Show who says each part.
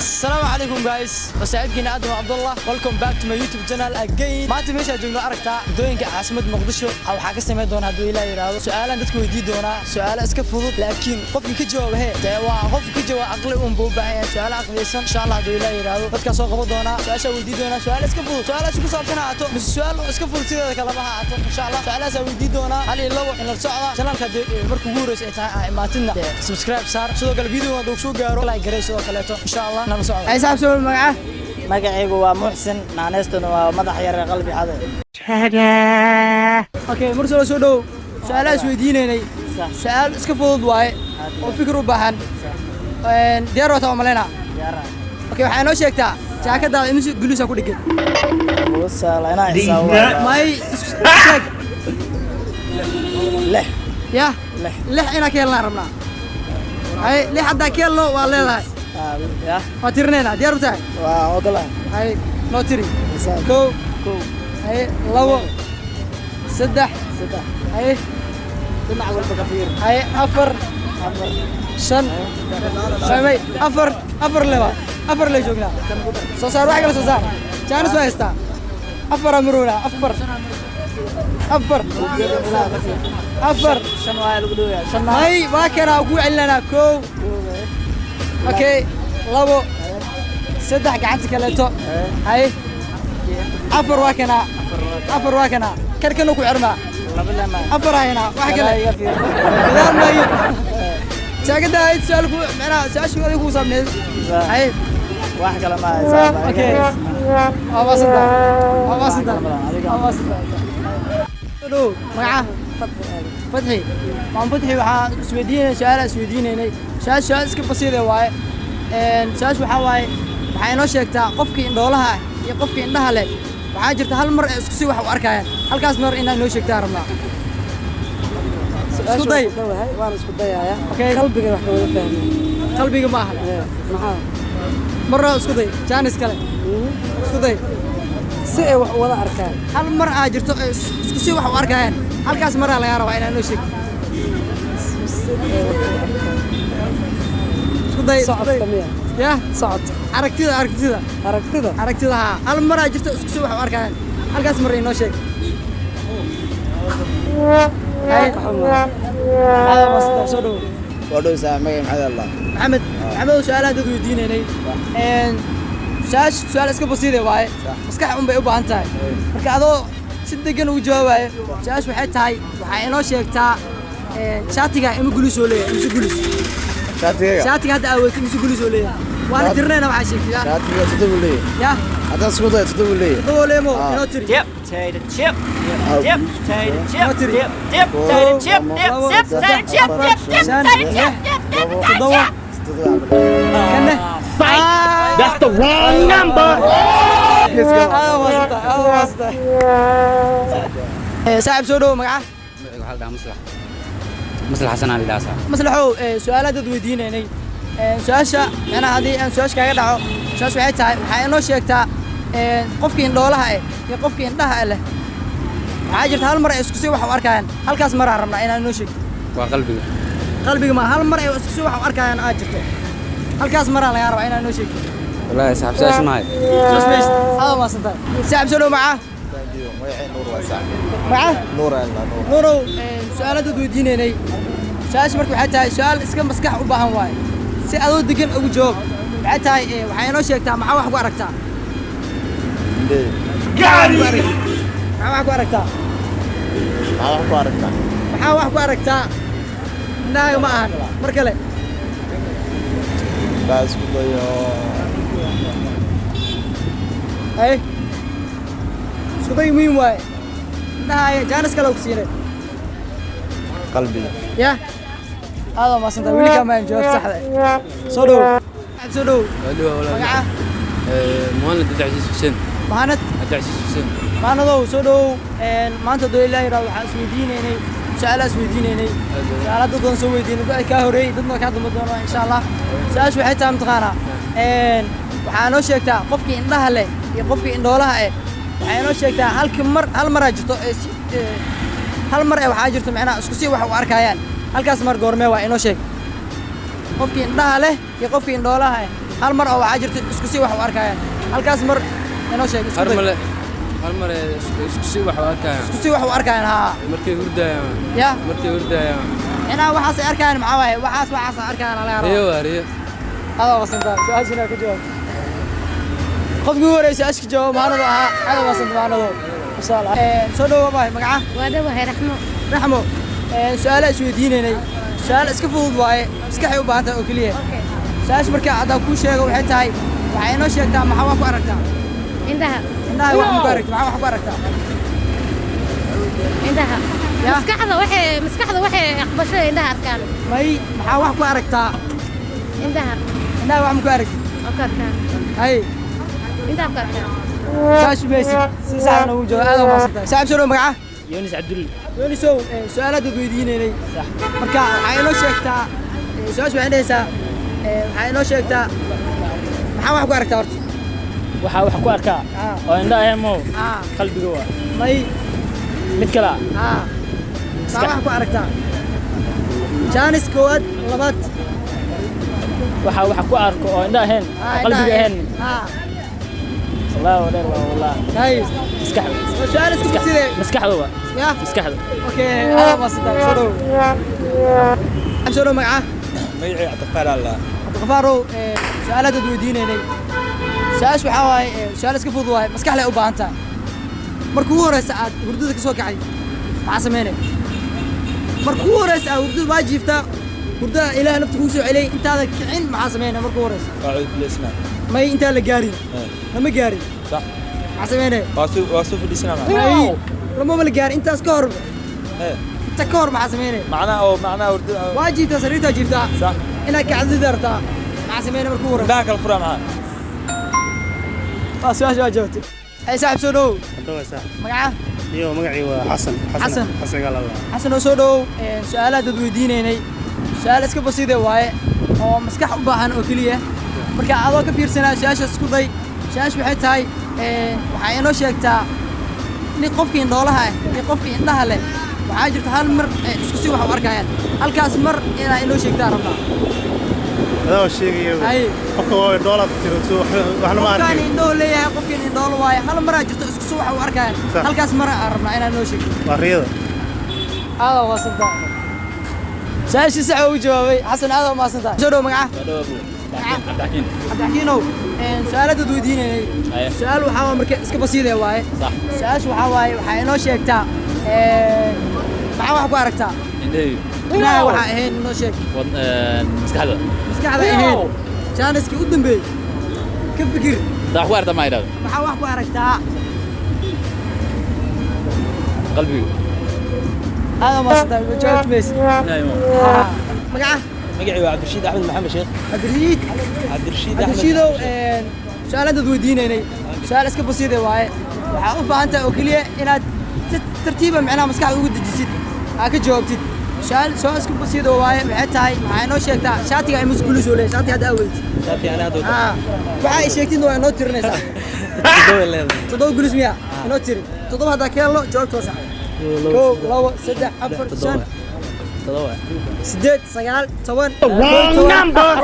Speaker 1: السلام عليكم guys وسعيدكنا آدم عبد الله welcome back to my YouTube channel again ما أنت ماشي أجمع أركتا دوينك عاصمة مقدشو أو حاجة سمعت دونا هدو إلى يرادو سؤالا ندكو يدي دونا سؤال اسكفوض لكن قف كجواب هي توا قف كجواب عقل بوبايا سؤال عقلي إن شاء الله هدو إلى يرادو بدك سوق دونا سؤال ودي دونا سؤال اسكفوض سؤال اسكو صابتنا عطو بس سؤال اسكفوض سيدا كلامها عطو إن شاء الله سؤال سويدي دونا هل لو إن الصعدة channel كده مركو جورس ماتنا subscribe صار شو قال الفيديو هذا شو قالوا لايك جريس وكلاته إن شاء الله نعم صعد. أي سبب سؤال معه؟
Speaker 2: magacaygu waa Muxsin naanestuna waa madax yar qalbi xaday
Speaker 1: okay mursalo soo dhow su'aalaha isweydiinayay su'aal iska fudud waaye oo fikir u baahan diyaar wata malena okay waxay noo sheegtaa jaakadaada in guluusa ku dhigay
Speaker 2: wasalaana isawa
Speaker 1: may sheeg
Speaker 2: leh
Speaker 1: ya leh ina keelna rabnaa ay leh hadda keelno waa leedahay
Speaker 2: يا
Speaker 1: ما ترنينا ديار بتاعي
Speaker 2: والله
Speaker 1: هاي نوتري كو هاي لو سدح هاي
Speaker 2: دمع والبقفير
Speaker 1: هاي أفر شن شمي أفر لي جوجنا صار واحد ولا صار كان اسمه استا أفر أمرونا أفر
Speaker 2: شنو هاي القدوية شنو
Speaker 1: هاي ما كان أقول لنا كو اوكي لابو سدح قعدت كليتو هاي عفر واكنا كركنو كو عرما عفر هنا واحد كلا بدال ما شاكدا هاي سؤالكو معنا سؤال شو لكو صابني هاي
Speaker 2: واحد كلا ما حساب
Speaker 1: اوكي اواسطه دو معاه فتحي ما فتحي waxaa isweydiinay su'aal isweydiinay su'aal iska basiid ah waaye su'aal waxa waaye waxay noo sheegtaa qofkii indhoolaha iyo qofkii indhaha leh waxa jirta hal mar isku si wax u arkayaan halkaas mar inaan noo sheegtaa rabnaa isku day
Speaker 2: waan isku dayaaya
Speaker 1: qalbiga
Speaker 2: wax ka wada fahmay
Speaker 1: qalbiga ma aha maxaa marra isku day jaanis kale isku day
Speaker 2: si ay wax wada arkaan
Speaker 1: hal mar aa jirto isku si wax u arkayaan halkaas mar laga rabaa inaan noo sheegto isku day يا صعد أركتها هل مرة جرت أسكسو وح أركان هل قاس مرة إنه شيء هذا مصدر صدو
Speaker 2: ودو سامي
Speaker 1: محمد سؤال هذا ذو دين هني سؤال اسكو بسيطة واي مسكح بيوبا أنت مركادو صدقن وجواب واي سؤال وحيت هاي وحي إنه شيء تا شاتيجا إنه جلوس ولا إنه جلوس شاتيجا هذا أول كم جلوس ولا وانا ترنينا وحا شيكيا
Speaker 2: شاتيجا تدولي
Speaker 1: يا
Speaker 2: هذا سكودا تدولي
Speaker 1: مو نوتري
Speaker 3: Dip, tater chip. Dip, tater chip.
Speaker 1: Notary.
Speaker 3: Dip, tater chip. Dip, tater chip. Dip, tater chip.
Speaker 1: تضوى كنه
Speaker 3: That's the wrong number.
Speaker 1: هذا واسطة صاحب سودو مقعه
Speaker 4: مثل حسن علي داسا
Speaker 1: مصلحو سؤالات dadweydiinay su'aasha ana hadii aan su'aash kaaga dhaco su'aash waxay tahay waxa inoo sheegtaa qofkii indhoolaha iyo qofkii indhaha leh waxa jirta hal mar ay isku si wax u arkayaan halkaas mar aan rabnaa inaan inoo sheegto
Speaker 4: waa
Speaker 1: qalbiga ma hal mar ay isku si wax u arkayaan aad jirto halkaas mar aan laga rabaa inaan inoo sheegto
Speaker 4: wallahi saxab saash maay
Speaker 1: سبيس هذا ما صدق سحب سولو معاه معاه نور سؤالات dadweydiinay su'aash markuu waxa tahay su'aal iska maskax u baahan waay si aad u degan ugu jawaab waxa tahay waxay inoo sheegtaa maxaa wax ku aragtaa gaari maxaa wax ku aragtaa indhaha ma ahan mar kale
Speaker 2: baas ku dayo
Speaker 1: ay isku day muhiim waay indhaha jaanis kale u siiyay
Speaker 2: qalbiga
Speaker 1: يا هذا ما صدق ويلي كمان جواب صح صدو صدو مقعه
Speaker 4: مهند عبد العزيز حسين
Speaker 1: مهند
Speaker 4: عبد العزيز حسين
Speaker 1: معنا ذو صدو ما أنت دو الله يراو سويديني سؤال سويديني سؤال ضد سويديني بعد كهوري ضدنا كهذا مدنا إن شاء الله سؤال شو حتى متقارا وحنا شيكتا قفكي إنها له يقفكي إنه لها وحنا شيكتا هل مرة جتو هل مرة waxaa jirto macna isku si wax u arkayaan halkaas mar goormee waa inoo sheeg qofkii indhaha leh iyo qofkii indhoolaha hal mar oo waxaa jirta isku si wax u arkayaan halkaas mar inoo sheeg isku day
Speaker 4: hal mar isku si wax u arkayaan
Speaker 1: isku si wax u arkayaan haa
Speaker 4: markay hurdayaan
Speaker 1: ya
Speaker 4: markay hurdayaan
Speaker 1: inaa waxaas ay arkayaan maxaa waaye waxaas arkayaan ala yaro
Speaker 4: riyo
Speaker 1: هذا وصلت سؤالنا كجواب قفكي وريس اشك جواب ما انا هذا وصلت معنا ان شاء الله سو دو باي مقعه
Speaker 3: وهذا وهي
Speaker 1: رحمو سؤال اسويدينينay su'aal iska fudud waaye iska xay u baahan oo kaliya saash marka aad ku sheego waxay tahay waxay inoo sheegtaa maxaa wax ku aragtaa
Speaker 3: عندها
Speaker 1: wax ku aragtaa maxaa wax ku aragtaa
Speaker 3: عندها مسكحة وحي أقبشة عندها أركان
Speaker 1: may maxaa wax ku aragtaa
Speaker 3: عندها
Speaker 1: wax ku aragtaa
Speaker 3: أركان
Speaker 1: hay
Speaker 3: عندها أركان
Speaker 1: saash meesi si saarna uu joogo aad u maasanta saab soo magaca
Speaker 2: يونس عبد الله
Speaker 1: يونس سؤالات weydiinayay
Speaker 2: صح
Speaker 1: marka waxay inoo sheegtaa su'aashu waxay dhahaysaa waxay inoo sheegtaa maxaa wax ku aragtaa horta
Speaker 2: waxaa wax ku arkaa oo indhaha heemo
Speaker 1: aa
Speaker 2: qalbiga waa
Speaker 1: may
Speaker 2: mid kale
Speaker 1: aa maxaa wax ku aragtaa jaanis kowaad labaad
Speaker 2: waxaa wax ku arko oo indhaha heen qalbiga heen
Speaker 1: aa
Speaker 2: الله ودير والله
Speaker 1: هاي
Speaker 2: مسكحة
Speaker 1: سؤال اسكت سيدي
Speaker 2: مسكحة هو
Speaker 1: يا
Speaker 2: مسكحة
Speaker 1: اوكي هذا ما صدق صدق امسروا معاه
Speaker 5: ميعي اعتقال الله
Speaker 1: غفارو سؤالات ويدينينay سؤاش waxa waay su'aal iska fudud waay maskax leh u baahan tahay markuu horeysa aad hurdada ka soo kacay waxa sameynay markuu horeysa aad hurdada waajibta hurdada ilaahay nafta ku soo celay intaada kicin waxa sameynay markuu horeysa
Speaker 5: اعوذ بالاسلام
Speaker 1: may inta la gaarin lama gaarin
Speaker 5: صح
Speaker 1: waxa sameynay
Speaker 5: واسوف الاسلام
Speaker 1: may lama la gaarin intaas ka hor
Speaker 5: ايه
Speaker 1: انت ka hor waxa sameynay
Speaker 5: معناه ورد
Speaker 1: واجبta sariirta jiifta
Speaker 5: صح
Speaker 1: inaad kacdi dartaa waxa sameynay markuu horeysa
Speaker 5: داك الفرع معاه
Speaker 1: سؤال جاوبت اي صاحب سو دو
Speaker 6: هذا صح
Speaker 1: magaca
Speaker 6: ايوه مقعي حسن
Speaker 1: حسن.
Speaker 6: حسن قال الله
Speaker 1: xasan oo soo dhow su'aalaha dad weydiinaynay su'aal iska basiid waaye oo maskax u baahan oo kaliya marka adoo ka fiirsanaa su'aasha isku day su'aash waxay tahay waxay inoo sheegtaa in qofkii indhoolaha ah iyo qofkii indhaha leh waxaa jirta hal mar isku si wax u arkayaan halkaas mar inaa inoo sheegtaa rabnaa
Speaker 6: هذا الشيء
Speaker 1: hay
Speaker 6: قفكه هو دولار تيرتو waxna ma
Speaker 1: qofkaan
Speaker 6: arkin
Speaker 1: indhool leeyahay qofkii indhool waaye hal mar aa jirto isku si wax u arkayaan
Speaker 6: Sax.
Speaker 1: halkaas mar aan rabnaa inaa inoo sheegto
Speaker 6: wariyada
Speaker 1: هذا وصلت ساشي ساعة وجوابي حسن هذا ما صدق شنو معاه
Speaker 4: عبد الحكيم
Speaker 1: عبد الحكيم سؤالات ودوديني سؤال وحاول مركز اسك بسيط واي
Speaker 4: صح
Speaker 1: سؤال وحاواي waxaa inoo sheegtaa maxaa wax ku aragtaa
Speaker 4: indhahay
Speaker 1: ina waxa ahayn inoo sheeg
Speaker 4: maskaxda
Speaker 1: maskaxda ahayn jaaniski u dambeeyay ka fikir
Speaker 4: daa wax arta ma yiraahdo
Speaker 1: maxaa wax ku aragtaa
Speaker 4: qalbiga
Speaker 1: هذا ما صدق جاوبت بس
Speaker 4: naaimo
Speaker 1: magaca
Speaker 5: مقعي عبد الرشيد احمد محمد شيخ
Speaker 1: adriid
Speaker 5: عبد الرشيد
Speaker 1: عبد الرشيد سؤال dad weydiinaynay su'aal iska basiid waaye waxa u baahan tahay oo kaliya inaad tartiib macnaha maskaxda ugu dejisid aa ka jawaabtid su'aal iska basiid waaye waxay tahay waxay inoo sheegtaa shaatiga ay mas'uul soo leeyahay shaatiga aad aweyd
Speaker 5: شافي انا هذا
Speaker 1: waxa ay sheegtid waa inoo tirinaysaa todoba gulis miya inoo tirin todoba hadaa ka helo jawaabta waa sax kow labo saddex afar shan sideed sagaal toban wrong number